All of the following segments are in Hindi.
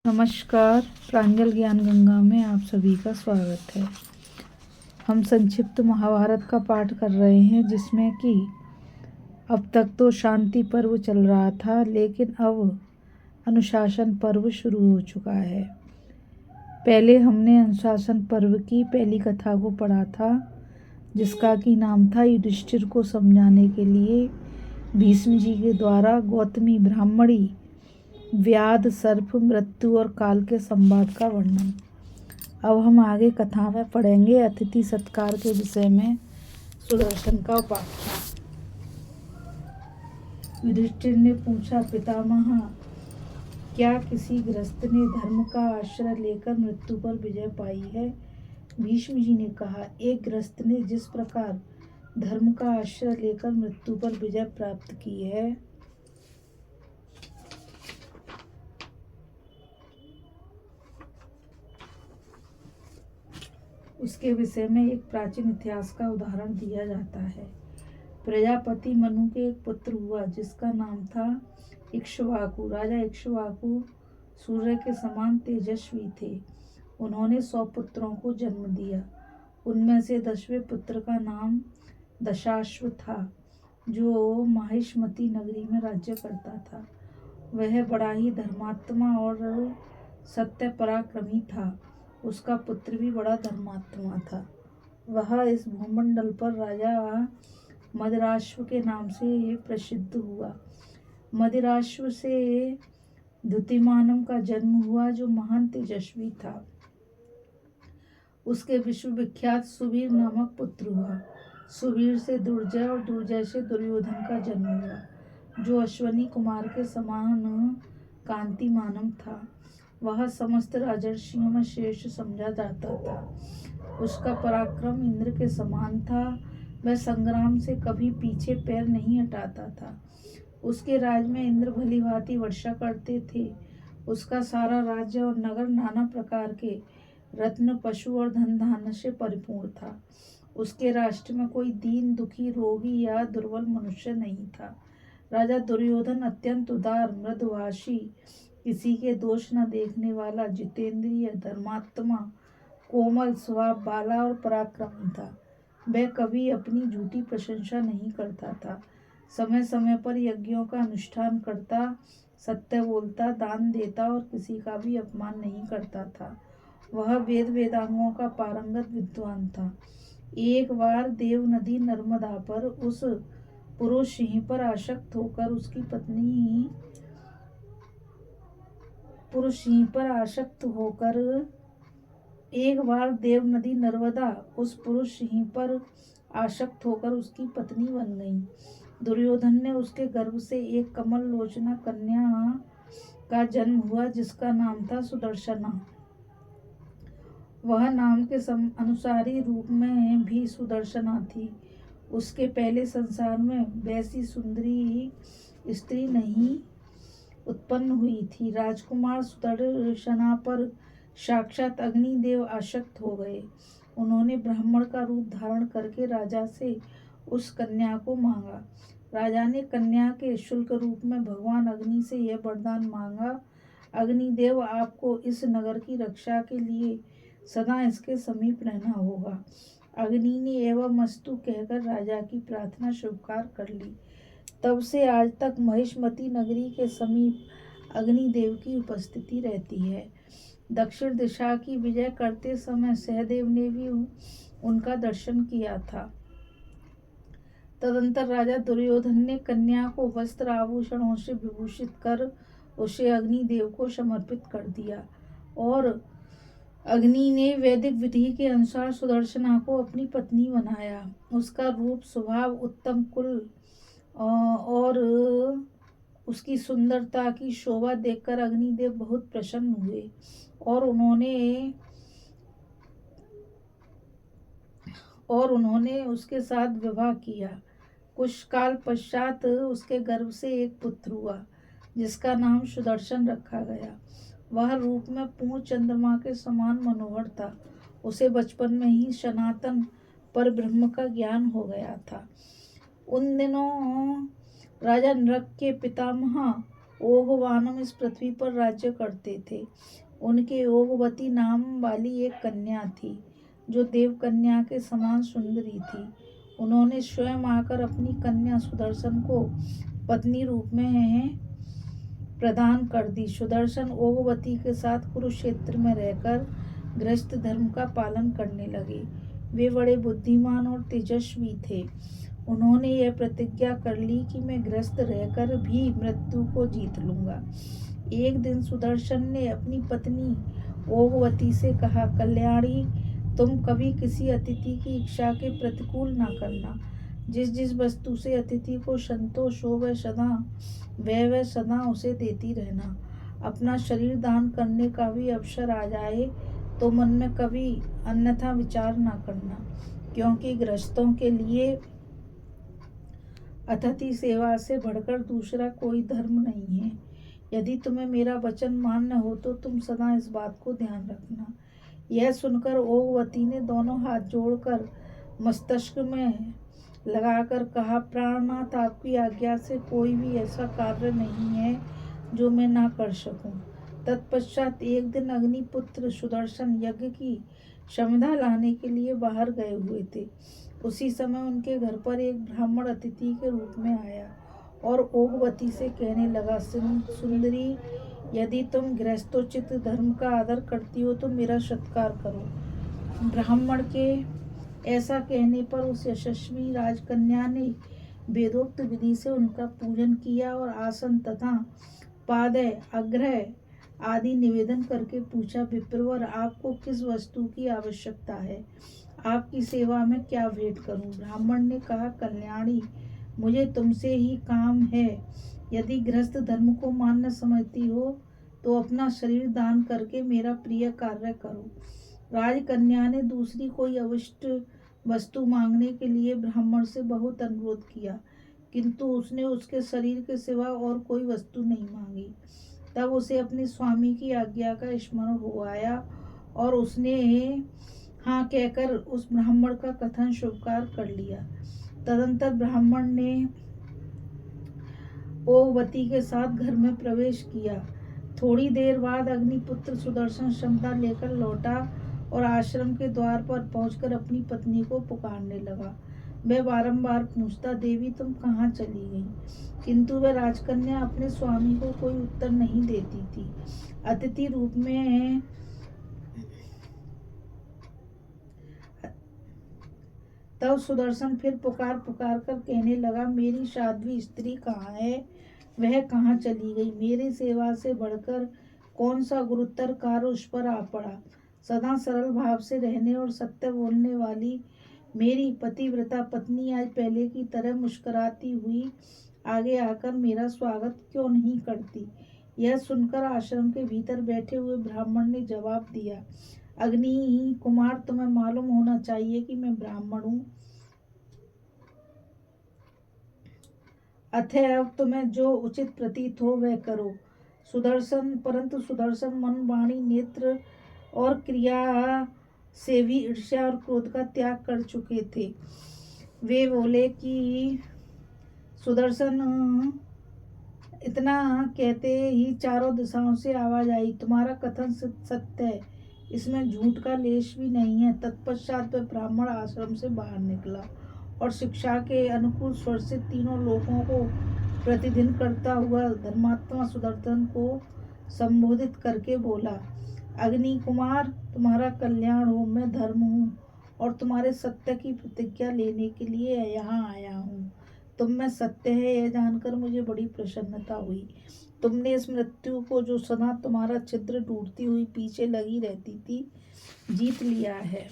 नमस्कार। प्रांजल ज्ञान गंगा में आप सभी का स्वागत है। हम संक्षिप्त महाभारत का पाठ कर रहे हैं, जिसमें कि अब तक तो शांति पर्व चल रहा था, लेकिन अब अनुशासन पर्व शुरू हो चुका है। पहले हमने अनुशासन पर्व की पहली कथा को पढ़ा था, जिसका कि नाम था युधिष्ठिर को समझाने के लिए भीष्म जी के द्वारा गौतमी ब्राह्मणी, व्याध, सर्प, मृत्यु और काल के संवाद का वर्णन। अब हम आगे कथा में पढ़ेंगे अतिथि सत्कार के विषय में सुदर्शन का उपाख्यान। युधिष्ठिर ने पूछा, पितामह, क्या किसी गृहस्थ ने धर्म का आश्रय लेकर मृत्यु पर विजय पाई है? भीष्म जी ने कहा, एक गृहस्थ ने जिस प्रकार धर्म का आश्रय लेकर मृत्यु पर विजय प्राप्त की है, उसके विषय में एक प्राचीन इतिहास का उदाहरण दिया जाता है। प्रजापति मनु के एक पुत्र हुआ, जिसका नाम था इक्ष्वाकु। राजा इक्ष्वाकु सूर्य के समान तेजस्वी थे। उन्होंने 100 पुत्रों को जन्म दिया। उनमें से 10वें पुत्र का नाम दशाश्व था, जो माहिष्मती नगरी में राज्य करता था। वह बड़ा ही धर्मात्मा और सत्य पराक्रमी था। उसका पुत्र भी बड़ा धर्मात्मा था। वह इस भूमंडल पर राजा मदिराश्व के नाम से प्रसिद्ध हुआ। मदिराश्व से द्युतिमानम का जन्म हुआ, जो महान तेजस्वी था। उसके विश्वविख्यात सुवीर नामक पुत्र हुआ। सुवीर से दुर्जय और दुर्जय से दुर्योधन का जन्म हुआ, जो अश्वनी कुमार के समान कांतिमानम था। वह समस्त राजर्षियों में श्रेष्ठ समझा जाता था। उसका पराक्रम इंद्र के समान था। वह संग्राम से कभी पीछे पैर नहीं हटाता था। उसके राज में इंद्र भली भांति वर्षा करते थे। उसका सारा राज्य और नगर नाना प्रकार के रत्न, पशु और धन धान्य से परिपूर्ण था। उसके राष्ट्र में कोई दीन, दुखी, रोगी या दुर्बल मनुष्य नहीं था। राजा दुर्योधन अत्यंत उदार, मृदुभाषी, किसी के दोष न देखने वाला, जितेंद्रिय, धर्मात्मा, कोमल स्वभाव वाला और पराक्रमी था। वह कभी अपनी झूठी प्रशंसा नहीं करता था। समय समय पर यज्ञों का अनुष्ठान करता, सत्य बोलता, दान देता और किसी का भी अपमान नहीं करता था। वह वेद वेदांगों का पारंगत विद्वान था। एक बार देव नदी नर्मदा पर उस पुरुष सिंह पर आसक्त होकर उसकी पत्नी एक बार देव नदी नर्मदा उस पुरुष सिंह पर आसक्त होकर उसकी पत्नी बन गई। दुर्योधन ने उसके गर्भ से एक कमल लोचना कन्या का जन्म हुआ, जिसका नाम था सुदर्शना। वह नाम के अनुसारी रूप में भी सुदर्शना थी। उसके पहले संसार में वैसी सुंदरी स्त्री नहीं उत्पन्न हुई थी। राजकुमार सुदर्शना पर साक्षात अग्निदेव आसक्त हो गए। उन्होंने ब्राह्मण का रूप धारण करके राजा से उस कन्या को मांगा। राजा ने कन्या के शुल्क रूप में भगवान अग्नि से यह वरदान मांगा, अग्निदेव, आपको इस नगर की रक्षा के लिए सदा इसके समीप रहना होगा। अग्नि ने एवं मस्तु कहकर राजा की प्रार्थना स्वीकार कर ली। तब से आज तक महिष्मती नगरी के समीप अग्निदेव की उपस्थिति रहती है। दक्षिण दिशा की विजय करते समय सहदेव ने भी उनका दर्शन किया था। तदंतर राजा दुर्योधन ने कन्या को वस्त्र आभूषणों से विभूषित कर उसे अग्निदेव को समर्पित कर दिया, और अग्नि ने वैदिक विधि के अनुसार सुदर्शना को अपनी पत्नी बनाया। उसका रूप, स्वभाव, उत्तम कुल और उसकी सुंदरता की शोभा देखकर अग्निदेव बहुत प्रसन्न हुए, और उन्होंने उसके साथ विवाह किया। कुछ काल पश्चात उसके गर्भ से एक पुत्र हुआ, जिसका नाम सुदर्शन रखा गया। वह रूप में पूर्ण चंद्रमा के समान मनोहर था। उसे बचपन में ही सनातन पर ब्रह्म का ज्ञान हो गया था। उन दिनों राजा नृप के पितामह ओघवानम इस पृथ्वी पर राज्य करते थे। उनके ओघवती नाम वाली एक कन्या थी जो देव कन्या के समान सुंदरी थी। उन्होंने स्वयं आकर अपनी कन्या सुदर्शन को पत्नी रूप में प्रदान कर दी। सुदर्शन ओघवती के साथ कुरुक्षेत्र में रहकर गृहस्थ धर्म का पालन करने लगे। वे बड़े बुद्धिमान और तेजस्वी थे। उन्होंने यह प्रतिज्ञा कर ली कि मैं गृहस्थ रहकर भी मृत्यु को जीत लूंगा। एक दिन सुदर्शन ने अपनी पत्नी ओघवती से कहा, कल्याणी, तुम कभी किसी अतिथि की इच्छा के प्रतिकूल न करना। जिस जिस वस्तु से अतिथि को संतोष हो वह सदा उसे देती रहना। अपना शरीर दान करने का भी अवसर आ जाए तो मन में कभी अन्यथा विचार न करना, क्योंकि गृहस्थों के लिए अतिथि सेवा से बढ़कर दूसरा कोई धर्म नहीं है। यदि तुम्हें मेरा वचन मान्य हो तो तुम सदा इस बात को ध्यान रखना। यह सुनकर ओघवती ने दोनों हाथ जोड़कर मस्तिष्क में लगाकर कहा, प्राणनाथ, आपकी आज्ञा से कोई भी ऐसा कार्य नहीं है जो मैं ना कर सकूं। तत्पश्चात एक दिन अग्निपुत्र सुदर्शन यज्ञ की संविधा लाने के लिए बाहर गए हुए थे। उसी समय उनके घर पर एक ब्राह्मण अतिथि के रूप में आया और ओघवती से कहने लगा, सुंदरी, यदि तुम गृहस्थोचित धर्म का आदर करती हो तो मेरा सत्कार करो। ब्राह्मण के ऐसा कहने पर उस यशस्वी राजकन्या ने वेदोक्त विधि से उनका पूजन किया और आसन तथा पादय अग्रह आदि निवेदन करके पूछा, विप्रवर, आपको किस वस्तु की आवश्यकता है? आपकी सेवा में क्या भेंट करूं? ब्राह्मण ने कहा, कल्याणी, मुझे तुमसे ही काम है। यदि गृहस्थ धर्म को मान्य समझती हो तो अपना शरीर दान करके मेरा प्रिय कार्य करो। राजकन्या ने दूसरी कोई अविष्ट वस्तु मांगने के लिए ब्राह्मण से बहुत अनुरोध किया, किंतु उसने उसके शरीर के सिवा और कोई वस्तु नहीं मांगी। तब उसे अपने स्वामी की आज्ञा का स्मरण हो आया और उसने हाँ कहकर उस ब्राह्मण का कथन स्वीकार कर लिया। तदंतर ब्राह्मण ने ओघवती के साथ घर में प्रवेश किया। थोड़ी देर बाद अग्निपुत्र सुदर्शन क्षमता लेकर लौटा और आश्रम के द्वार पर पहुंचकर अपनी पत्नी को पुकारने लगा। वह बारंबार पूछता, देवी, तुम कहाँ चली गई? किंतु वह राजकन्या अपने स्वामी को कोई उत्तर नहीं देती थी। अतिथि रूप में तब सुदर्शन फिर पुकार कर कहने लगा, मेरी साध्वी स्त्री कहाँ है? वह कहाँ चली गई? मेरी सेवा से बढ़कर कौन सा गुरुतर कार्य उस पर आ पड़ा? सदा सरल भाव से रहने और सत्य बोलने वाली मेरी पतिव्रता पत्नी आज पहले की तरह मुस्कुराती हुई आगे आकर मेरा स्वागत क्यों नहीं करती? यह सुनकर आश्रम के भीतर बैठे हुए ब्राह्मण ने जवाब दिया, अग्नि कुमार, तुम्हें मालूम होना चाहिए कि मैं ब्राह्मण हूँ। अतः अब तुम्हें जो उचित प्रतीत हो वह करो। परंतु सुदर्शन मन, वाणी, नेत्र और क्रिया से भी ईर्ष्या और क्रोध का त्याग कर चुके थे। वे बोले कि सुदर्शन, इतना कहते ही चारों दिशाओं से आवाज आई, तुम्हारा कथन सत्य है, इसमें झूठ का लेश भी नहीं है। तत्पश्चात वह ब्राह्मण आश्रम से बाहर निकला और शिक्षा के अनुकूल स्वर से तीनों लोगों को प्रतिदिन करता हुआ धर्मात्मा सुदर्शन को संबोधित करके बोला, अग्नि कुमार, तुम्हारा कल्याण हो। मैं धर्म हूँ और तुम्हारे सत्य की प्रतिज्ञा लेने के लिए यहाँ आया हूँ। तुम में सत्य है यह जानकर मुझे बड़ी प्रसन्नता हुई। तुमने इस मृत्यु को, जो सदा तुम्हारा छिद्र ढूंढती हुई पीछे लगी रहती थी, जीत लिया है।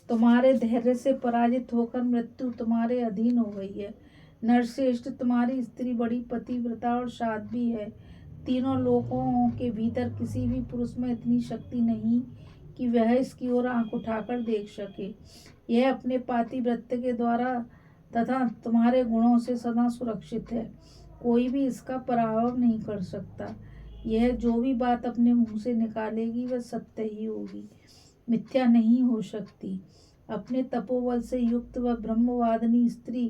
तुम्हारे धैर्य से पराजित होकर मृत्यु तुम्हारे अधीन हो गई है। नरश्रेष्ठ, तुम्हारी स्त्री बड़ी पतिव्रता और साध्वी है। तीनों लोकों के भीतर किसी भी पुरुष में इतनी शक्ति नहीं कि वह इसकी ओर आंख उठाकर देख सके। यह अपने पातिव्रत्य के द्वारा तथा तुम्हारे गुणों से सदा सुरक्षित है। कोई भी इसका पराभव नहीं कर सकता। यह जो भी बात अपने मुंह से निकालेगी वह सत्य ही होगी, मिथ्या नहीं हो सकती। अपने तपोबल से युक्त वह ब्रह्मवादिनी स्त्री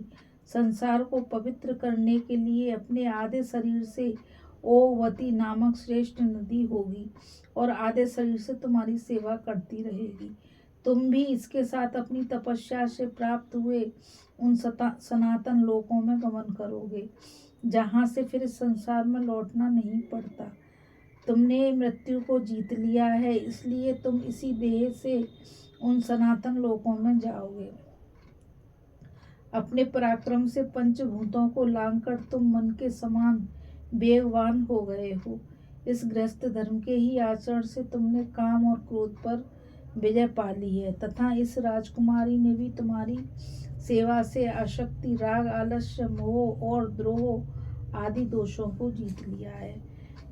संसार को पवित्र करने के लिए अपने आधे शरीर से ओवती नामक श्रेष्ठ नदी होगी और आधे शरीर से तुम्हारी सेवा करती रहेगी। तुम भी इसके साथ अपनी तपस्या से प्राप्त हुए उन सनातन लोकों में गमन करोगे, जहाँ से फिर इस संसार में लौटना नहीं पड़ता। तुमने मृत्यु को जीत लिया है, इसलिए तुम इसी देह से उन सनातन लोकों में जाओगे। अपने पराक्रम से पंचभूतों को लांघकर तुम मन के समान वेगवान हो गए हो। इस गृहस्थ धर्म के ही आचरण से तुमने काम और क्रोध पर विजय पा ली है, तथा इस राजकुमारी ने भी तुम्हारी सेवा से आसक्ति, राग, आलस्य, मोह और द्रोह आदि दोषों को जीत लिया है।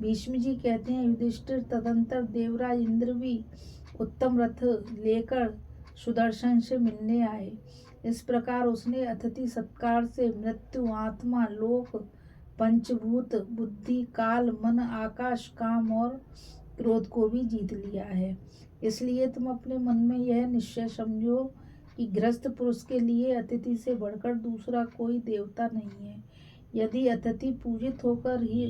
भीष्म जी कहते हैं, युधिष्ठिर तदंतर देवराज इंद्र भी उत्तम रथ लेकर सुदर्शन से मिलने आए। इस प्रकार उसने अतिथि सत्कार से मृत्यु, आत्मा, लोक, पंचभूत, बुद्धि, काल, मन, आकाश, काम और क्रोध को भी जीत लिया है। इसलिए तुम अपने मन में यह निश्चय समझो कि गृहस्थ पुरुष के लिए अतिथि से बढ़कर दूसरा कोई देवता नहीं है। यदि अतिथि पूजित होकर ही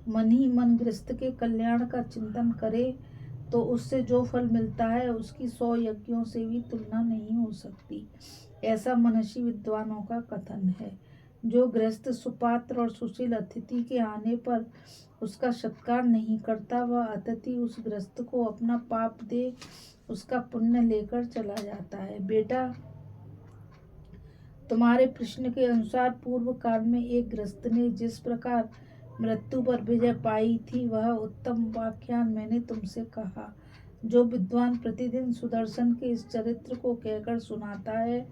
मन गृहस्थ के कल्याण का चिंतन करे तो उससे जो फल मिलता है उसकी 100 यज्ञों से भी तुलना नहीं हो सकती। ऐसा मनसी विद्वानों का कथन है। जो गृहस्थ सुपात्र और सुशील अतिथि के आने पर उसका सत्कार नहीं करता, वह अतिथि उस गृहस्थ को अपना पाप दे उसका पुण्य लेकर चला जाता है। बेटा, तुम्हारे प्रश्न के अनुसार पूर्व काल में एक गृहस्थ ने जिस प्रकार मृत्यु पर विजय पाई थी, वह उत्तम व्याख्यान मैंने तुमसे कहा। जो विद्वान प्रतिदिन सुदर्शन के इस चरित्र को कहकर सुनाता है,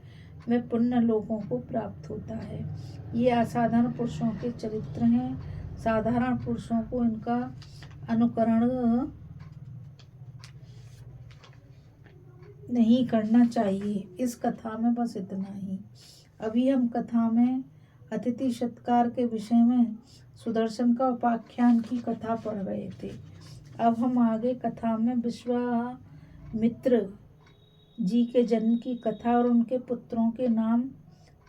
वह पुण्य लोगों को प्राप्त होता है। ये असाधारण पुरुषों के चरित्र हैं। साधारण पुरुषों को इनका अनुकरण नहीं करना चाहिए। इस कथा में बस इतना ही। अभी हम कथा में अतिथि सत्कार के विषय में सुदर्शन का उपाख्यान की कथा पढ़ रहे थे। अब हम आगे कथा में विश्वामित्र जी के जन्म की कथा और उनके पुत्रों के नाम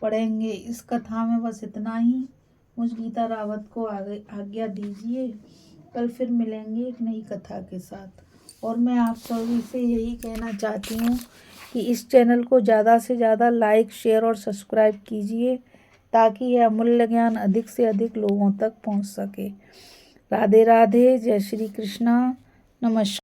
पढ़ेंगे। इस कथा में बस इतना ही। मुझ गीता रावत को आगे आज्ञा दीजिए। कल फिर मिलेंगे एक नई कथा के साथ। और मैं आप सभी से यही कहना चाहती हूँ कि इस चैनल को ज़्यादा से ज़्यादा लाइक, शेयर और सब्सक्राइब कीजिए, ताकि यह अमूल्य ज्ञान अधिक से अधिक लोगों तक पहुँच सके। राधे राधे। जय श्री कृष्णा। नमस्कार।